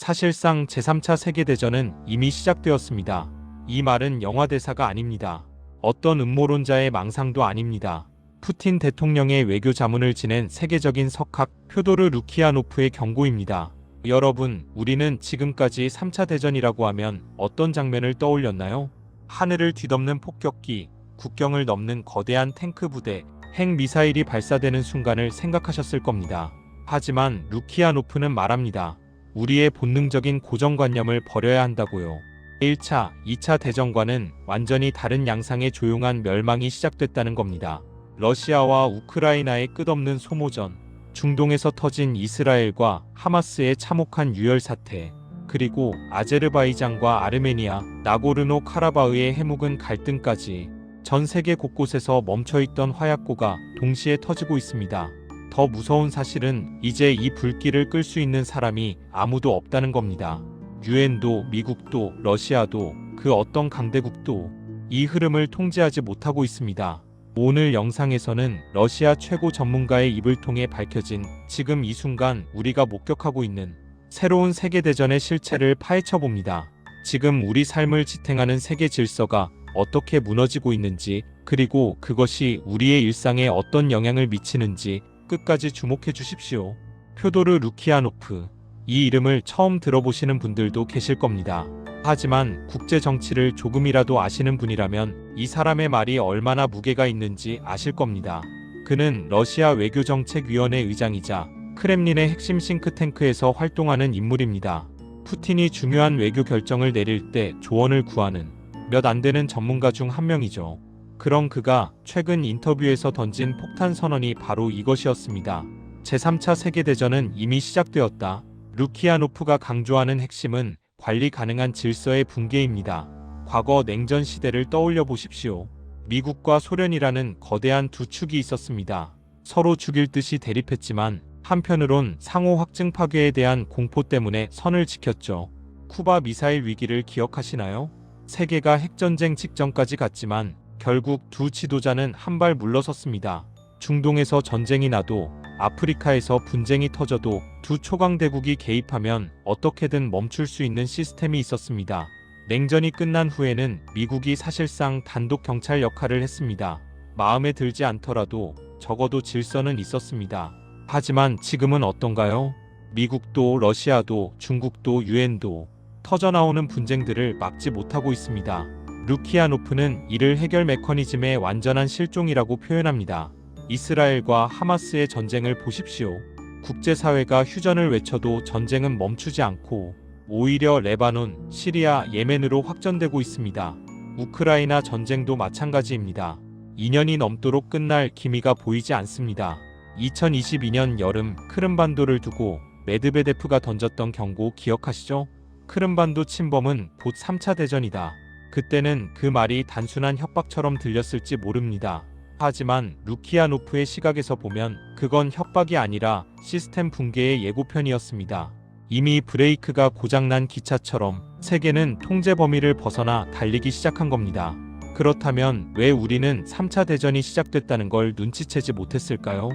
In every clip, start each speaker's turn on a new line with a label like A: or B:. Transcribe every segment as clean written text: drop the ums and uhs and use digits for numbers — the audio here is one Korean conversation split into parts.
A: 사실상 제3차 세계대전은 이미 시작되었습니다. 이 말은 영화 대사가 아닙니다. 어떤 음모론자의 망상도 아닙니다. 푸틴 대통령의 외교 자문을 지낸 세계적인 석학 퓨도르 루키아노프의 경고입니다. 여러분, 우리는 지금까지 3차 대전이라고 하면 어떤 장면을 떠올렸나요? 하늘을 뒤덮는 폭격기, 국경을 넘는 거대한 탱크 부대, 핵미사일이 발사되는 순간을 생각하셨을 겁니다. 하지만 루키아노프는 말합니다. 우리의 본능적인 고정관념을 버려야 한다고요. 1차, 2차 대전과는 완전히 다른 양상의 조용한 멸망이 시작됐다는 겁니다. 러시아와 우크라이나의 끝없는 소모전, 중동에서 터진 이스라엘과 하마스의 참혹한 유혈 사태, 그리고 아제르바이잔과 아르메니아, 나고르노 카라바흐의 해묵은 갈등까지 전 세계 곳곳에서 멈춰있던 화약고가 동시에 터지고 있습니다. 더 무서운 사실은 이제 이 불길을 끌 수 있는 사람이 아무도 없다는 겁니다. 유엔도, 미국도, 러시아도, 그 어떤 강대국도 이 흐름을 통제하지 못하고 있습니다. 오늘 영상에서는 러시아 최고 전문가의 입을 통해 밝혀진 지금 이 순간 우리가 목격하고 있는 새로운 세계대전의 실체를 파헤쳐 봅니다. 지금 우리 삶을 지탱하는 세계 질서가 어떻게 무너지고 있는지, 그리고 그것이 우리의 일상에 어떤 영향을 미치는지 끝까지 주목해 주십시오. 퓨도르 루키아노프. 이 이름을 처음 들어보시는 분들도 계실 겁니다. 하지만 국제 정치를 조금이라도 아시는 분이라면 이 사람의 말이 얼마나 무게가 있는지 아실 겁니다. 그는 러시아 외교정책위원회 의장이자 크렘린의 핵심 싱크탱크에서 활동하는 인물입니다. 푸틴이 중요한 외교 결정을 내릴 때 조언을 구하는 몇 안 되는 전문가 중 한 명이죠. 그런 그가 최근 인터뷰에서 던진 폭탄 선언이 바로 이것이었습니다. 제3차 세계대전은 이미 시작되었다. 루키아노프가 강조하는 핵심은 관리 가능한 질서의 붕괴입니다. 과거 냉전 시대를 떠올려 보십시오. 미국과 소련이라는 거대한 두 축이 있었습니다. 서로 죽일 듯이 대립했지만 한편으론 상호 확증 파괴에 대한 공포 때문에 선을 지켰죠. 쿠바 미사일 위기를 기억하시나요? 세계가 핵전쟁 직전까지 갔지만 결국 두 지도자는 한 발 물러섰습니다. 중동에서 전쟁이 나도 아프리카에서 분쟁이 터져도 두 초강대국이 개입하면 어떻게든 멈출 수 있는 시스템이 있었습니다. 냉전이 끝난 후에는 미국이 사실상 단독 경찰 역할을 했습니다. 마음에 들지 않더라도 적어도 질서는 있었습니다. 하지만 지금은 어떤가요? 미국도 러시아도 중국도 유엔도 터져나오는 분쟁들을 막지 못하고 있습니다. 루키아노프는 이를 해결 메커니즘의 완전한 실종이라고 표현합니다. 이스라엘과 하마스의 전쟁을 보십시오. 국제사회가 휴전을 외쳐도 전쟁은 멈추지 않고 오히려 레바논, 시리아, 예멘으로 확전되고 있습니다. 우크라이나 전쟁도 마찬가지입니다. 2년이 넘도록 끝날 기미가 보이지 않습니다. 2022년 여름 크림반도를 두고 메드베데프가 던졌던 경고 기억하시죠? 크림반도 침범은 곧 3차 대전이다. 그때는 그 말이 단순한 협박처럼 들렸을지 모릅니다. 하지만 루키아노프의 시각에서 보면 그건 협박이 아니라 시스템 붕괴의 예고편이었습니다. 이미 브레이크가 고장난 기차처럼 세계는 통제 범위를 벗어나 달리기 시작한 겁니다. 그렇다면 왜 우리는 3차 대전이 시작됐다는 걸 눈치채지 못했을까요?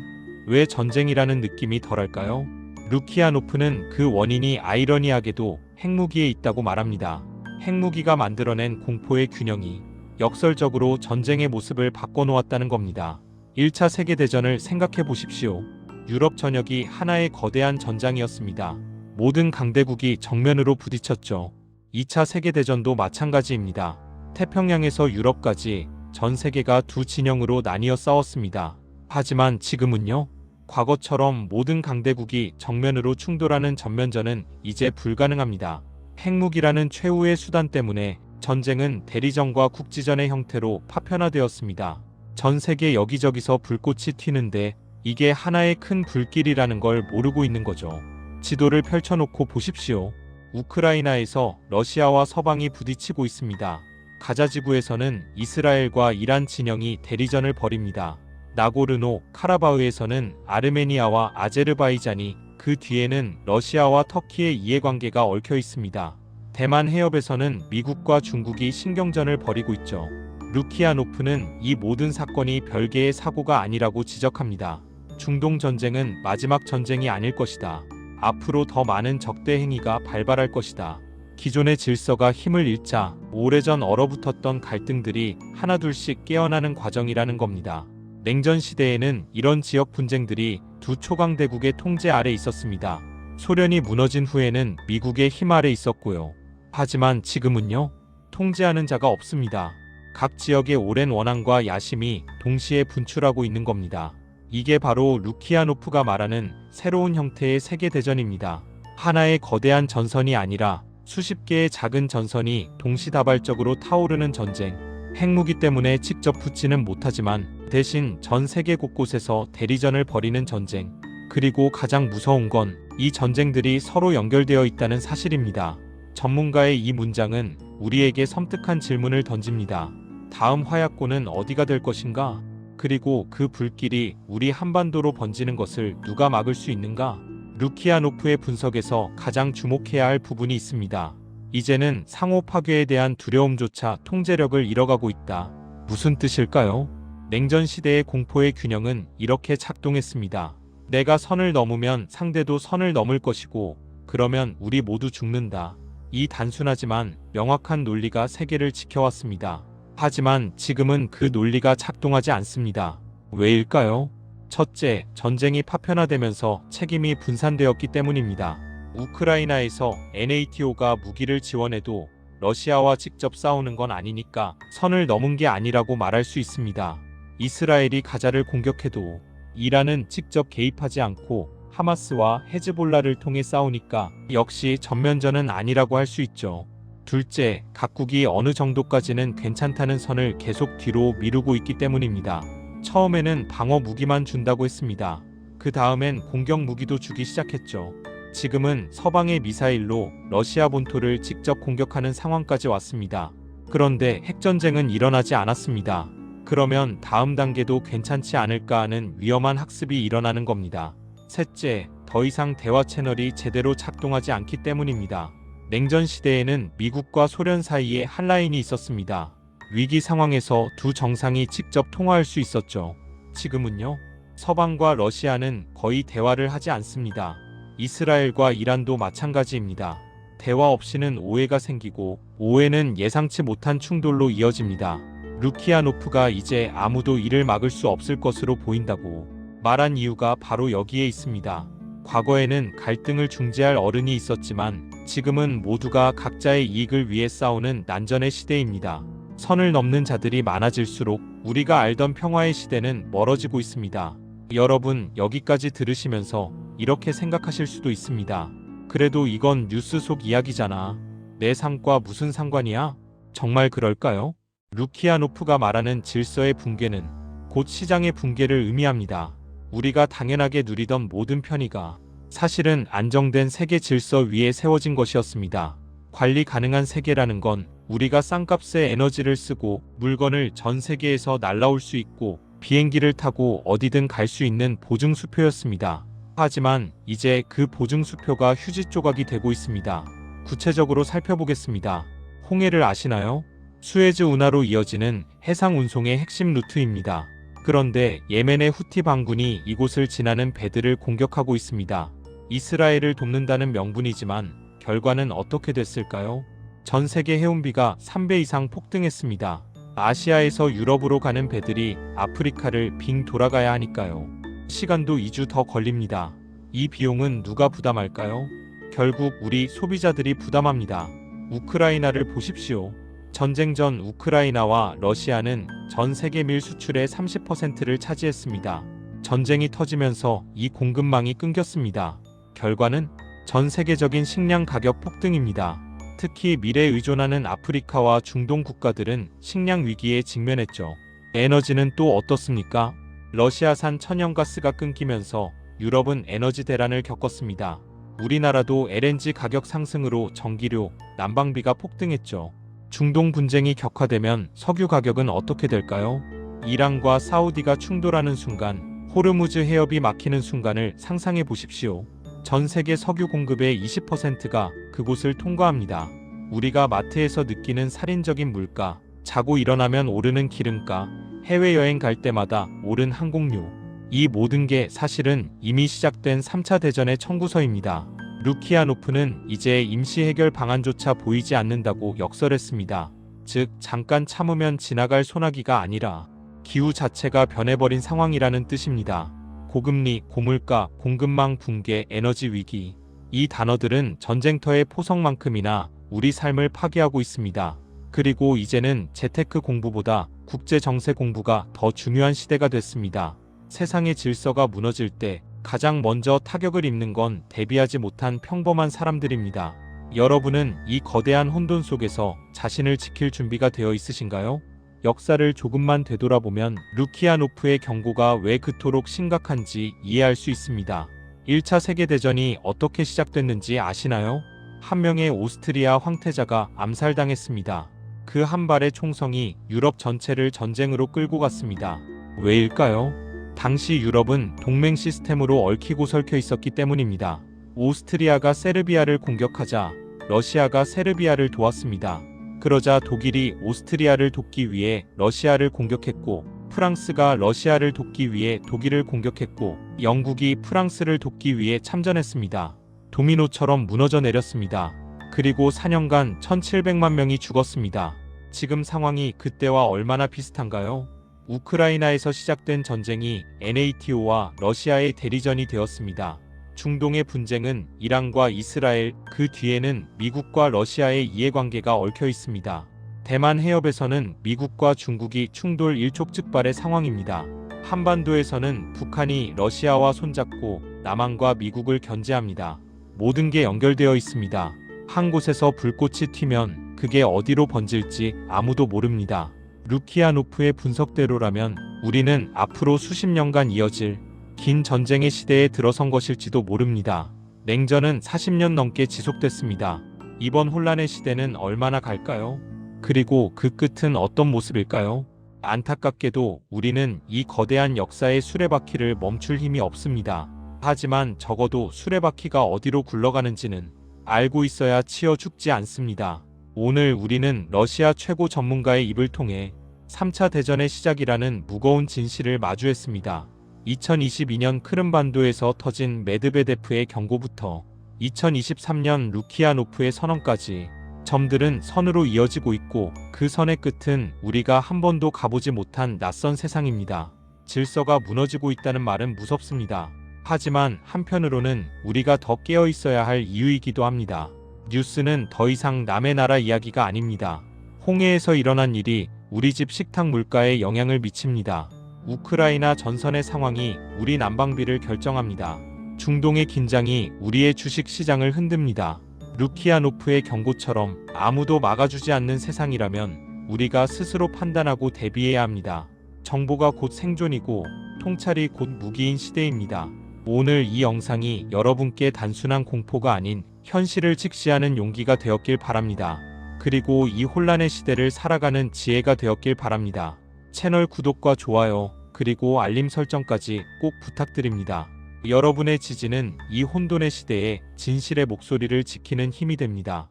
A: 왜 전쟁이라는 느낌이 덜할까요? 루키아노프는 그 원인이 아이러니하게도 핵무기에 있다고 말합니다. 핵무기가 만들어낸 공포의 균형이 역설적으로 전쟁의 모습을 바꿔놓았다는 겁니다. 1차 세계대전을 생각해 보십시오. 유럽 전역이 하나의 거대한 전장이었습니다. 모든 강대국이 정면으로 부딪혔죠. 2차 세계대전도 마찬가지입니다. 태평양에서 유럽까지 전 세계가 두 진영으로 나뉘어 싸웠습니다. 하지만 지금은요? 과거처럼 모든 강대국이 정면으로 충돌하는 전면전은 이제 불가능합니다. 핵무기라는 최후의 수단 때문에 전쟁은 대리전과 국지전의 형태로 파편화되었습니다. 전 세계 여기저기서 불꽃이 튀는데 이게 하나의 큰 불길이라는 걸 모르고 있는 거죠. 지도를 펼쳐놓고 보십시오. 우크라이나에서 러시아와 서방이 부딪히고 있습니다. 가자 지구에서는 이스라엘과 이란 진영이 대리전을 벌입니다. 나고르노 카라바흐에서는 아르메니아와 아제르바이잔이, 그 뒤에는 러시아와 터키의 이해관계가 얽혀 있습니다. 대만 해협에서는 미국과 중국이 신경전을 벌이고 있죠. 루키아노프는 이 모든 사건이 별개의 사고가 아니라고 지적합니다. 중동 전쟁은 마지막 전쟁이 아닐 것이다. 앞으로 더 많은 적대 행위가 발발할 것이다. 기존의 질서가 힘을 잃자 오래전 얼어붙었던 갈등들이 하나둘씩 깨어나는 과정이라는 겁니다. 냉전 시대에는 이런 지역 분쟁들이 두 초강대국의 통제 아래 있었습니다. 소련이 무너진 후에는 미국의 힘 아래 있었고요. 하지만 지금은요? 통제하는 자가 없습니다. 각 지역의 오랜 원한과 야심이 동시에 분출하고 있는 겁니다. 이게 바로 루키아노프가 말하는 새로운 형태의 세계대전입니다. 하나의 거대한 전선이 아니라 수십 개의 작은 전선이 동시다발적으로 타오르는 전쟁. 핵무기 때문에 직접 붙지는 못하지만 대신 전 세계 곳곳에서 대리전을 벌이는 전쟁. 그리고 가장 무서운 건 이 전쟁들이 서로 연결되어 있다는 사실입니다. 전문가의 이 문장은 우리에게 섬뜩한 질문을 던집니다. 다음 화약고는 어디가 될 것인가? 그리고 그 불길이 우리 한반도로 번지는 것을 누가 막을 수 있는가? 루키아노프의 분석에서 가장 주목해야 할 부분이 있습니다. 이제는 상호 파괴에 대한 두려움조차 통제력을 잃어가고 있다. 무슨 뜻일까요? 냉전 시대의 공포의 균형은 이렇게 작동했습니다. 내가 선을 넘으면 상대도 선을 넘을 것이고, 그러면 우리 모두 죽는다. 이 단순하지만 명확한 논리가 세계를 지켜왔습니다. 하지만 지금은 그 논리가 작동하지 않습니다. 왜일까요? 첫째, 전쟁이 파편화되면서 책임이 분산되었기 때문입니다. 우크라이나에서 NATO가 무기를 지원해도 러시아와 직접 싸우는 건 아니니까 선을 넘은 게 아니라고 말할 수 있습니다. 이스라엘이 가자를 공격해도 이란은 직접 개입하지 않고 하마스와 헤즈볼라를 통해 싸우니까 역시 전면전은 아니라고 할 수 있죠. 둘째, 각국이 어느 정도까지는 괜찮다는 선을 계속 뒤로 미루고 있기 때문입니다. 처음에는 방어 무기만 준다고 했습니다. 그 다음엔 공격 무기도 주기 시작했죠. 지금은 서방의 미사일로 러시아 본토를 직접 공격하는 상황까지 왔습니다. 그런데 핵전쟁은 일어나지 않았습니다. 그러면 다음 단계도 괜찮지 않을까 하는 위험한 학습이 일어나는 겁니다. 셋째, 더 이상 대화 채널이 제대로 작동하지 않기 때문입니다. 냉전 시대에는 미국과 소련 사이에 한 라인이 있었습니다. 위기 상황에서 두 정상이 직접 통화할 수 있었죠. 지금은요? 서방과 러시아는 거의 대화를 하지 않습니다. 이스라엘과 이란도 마찬가지입니다. 대화 없이는 오해가 생기고 오해는 예상치 못한 충돌로 이어집니다. 루키아노프가 이제 아무도 이를 막을 수 없을 것으로 보인다고 말한 이유가 바로 여기에 있습니다. 과거에는 갈등을 중재할 어른이 있었지만 지금은 모두가 각자의 이익을 위해 싸우는 난전의 시대입니다. 선을 넘는 자들이 많아질수록 우리가 알던 평화의 시대는 멀어지고 있습니다. 여러분, 여기까지 들으시면서 이렇게 생각하실 수도 있습니다. 그래도 이건 뉴스 속 이야기잖아. 내 삶과 무슨 상관이야? 정말 그럴까요? 루키아노프가 말하는 질서의 붕괴는 곧 시장의 붕괴를 의미합니다. 우리가 당연하게 누리던 모든 편의가 사실은 안정된 세계 질서 위에 세워진 것이었습니다. 관리 가능한 세계라는 건 우리가 싼값의 에너지를 쓰고 물건을 전 세계에서 날라올 수 있고 비행기를 타고 어디든 갈 수 있는 보증수표였습니다. 하지만 이제 그 보증수표가 휴지 조각이 되고 있습니다. 구체적으로 살펴보겠습니다. 홍해를 아시나요? 수에즈 운하로 이어지는 해상 운송의 핵심 루트입니다. 그런데 예멘의 후티 반군이 이곳을 지나는 배들을 공격하고 있습니다. 이스라엘을 돕는다는 명분이지만 결과는 어떻게 됐을까요? 전 세계 해운비가 3배 이상 폭등했습니다. 아시아에서 유럽으로 가는 배들이 아프리카를 빙 돌아가야 하니까요. 시간도 2주 더 걸립니다. 이 비용은 누가 부담할까요? 결국 우리 소비자들이 부담합니다. 우크라이나를 보십시오. 전쟁 전 우크라이나와 러시아는 전 세계 밀 수출의 30%를 차지했습니다. 전쟁이 터지면서 이 공급망이 끊겼습니다. 결과는 전 세계적인 식량 가격 폭등입니다. 특히 밀에 의존하는 아프리카와 중동 국가들은 식량 위기에 직면했죠. 에너지는 또 어떻습니까? 러시아산 천연가스가 끊기면서 유럽은 에너지 대란을 겪었습니다. 우리나라도 LNG 가격 상승으로 전기료, 난방비가 폭등했죠. 중동 분쟁이 격화되면 석유 가격은 어떻게 될까요? 이란과 사우디가 충돌하는 순간, 호르무즈 해협이 막히는 순간을 상상해 보십시오. 전 세계 석유 공급의 20%가 그곳을 통과합니다. 우리가 마트에서 느끼는 살인적인 물가, 자고 일어나면 오르는 기름가, 해외여행 갈 때마다 오른 항공료, 이 모든 게 사실은 이미 시작된 3차 대전의 청구서입니다. 루키아노프는 이제 임시 해결 방안조차 보이지 않는다고 역설했습니다. 즉, 잠깐 참으면 지나갈 소나기가 아니라 기후 자체가 변해버린 상황이라는 뜻입니다. 고금리, 고물가, 공급망 붕괴, 에너지 위기. 이 단어들은 전쟁터의 포석만큼이나 우리 삶을 파괴하고 있습니다. 그리고 이제는 재테크 공부보다 국제 정세 공부가 더 중요한 시대가 됐습니다. 세상의 질서가 무너질 때 가장 먼저 타격을 입는 건 대비하지 못한 평범한 사람들입니다. 여러분은 이 거대한 혼돈 속에서 자신을 지킬 준비가 되어 있으신가요? 역사를 조금만 되돌아보면 루키아노프의 경고가 왜 그토록 심각한지 이해할 수 있습니다. 1차 세계대전이 어떻게 시작됐는지 아시나요? 한 명의 오스트리아 황태자가 암살당했습니다. 그 한 발의 총성이 유럽 전체를 전쟁으로 끌고 갔습니다. 왜일까요? 당시 유럽은 동맹 시스템으로 얽히고 설켜 있었기 때문입니다. 오스트리아가 세르비아를 공격하자 러시아가 세르비아를 도왔습니다. 그러자 독일이 오스트리아를 돕기 위해 러시아를 공격했고, 프랑스가 러시아를 돕기 위해 독일을 공격했고, 영국이 프랑스를 돕기 위해 참전했습니다. 도미노처럼 무너져 내렸습니다. 그리고 4년간 1700만 명이 죽었습니다. 지금 상황이 그때와 얼마나 비슷한가요? 우크라이나에서 시작된 전쟁이 NATO와 러시아의 대리전이 되었습니다. 중동의 분쟁은 이란과 이스라엘, 그 뒤에는 미국과 러시아의 이해관계가 얽혀 있습니다. 대만 해협에서는 미국과 중국이 충돌 일촉즉발의 상황입니다. 한반도에서는 북한이 러시아와 손잡고 남한과 미국을 견제합니다. 모든 게 연결되어 있습니다. 한 곳에서 불꽃이 튀면 그게 어디로 번질지 아무도 모릅니다. 루키아노프의 분석대로라면 우리는 앞으로 수십 년간 이어질 긴 전쟁의 시대에 들어선 것일지도 모릅니다. 냉전은 40년 넘게 지속됐습니다. 이번 혼란의 시대는 얼마나 갈까요? 그리고 그 끝은 어떤 모습일까요? 안타깝게도 우리는 이 거대한 역사의 수레바퀴를 멈출 힘이 없습니다. 하지만 적어도 수레바퀴가 어디로 굴러가는지는 알고 있어야 치여 죽지 않습니다. 오늘 우리는 러시아 최고 전문가의 입을 통해 3차 대전의 시작이라는 무거운 진실을 마주했습니다. 2022년 크림반도에서 터진 메드베데프의 경고부터 2023년 루키아노프의 선언까지 점들은 선으로 이어지고 있고, 그 선의 끝은 우리가 한 번도 가보지 못한 낯선 세상입니다. 질서가 무너지고 있다는 말은 무섭습니다. 하지만 한편으로는 우리가 더 깨어 있어야 할 이유이기도 합니다. 뉴스는 더 이상 남의 나라 이야기가 아닙니다. 홍해에서 일어난 일이 우리 집 식탁 물가에 영향을 미칩니다. 우크라이나 전선의 상황이 우리 난방비를 결정합니다. 중동의 긴장이 우리의 주식 시장을 흔듭니다. 루키아노프의 경고처럼 아무도 막아주지 않는 세상이라면 우리가 스스로 판단하고 대비해야 합니다. 정보가 곧 생존이고 통찰이 곧 무기인 시대입니다. 오늘 이 영상이 여러분께 단순한 공포가 아닌 현실을 직시하는 용기가 되었길 바랍니다. 그리고 이 혼란의 시대를 살아가는 지혜가 되었길 바랍니다. 채널 구독과 좋아요, 그리고 알림 설정까지 꼭 부탁드립니다. 여러분의 지지는 이 혼돈의 시대에 진실의 목소리를 지키는 힘이 됩니다.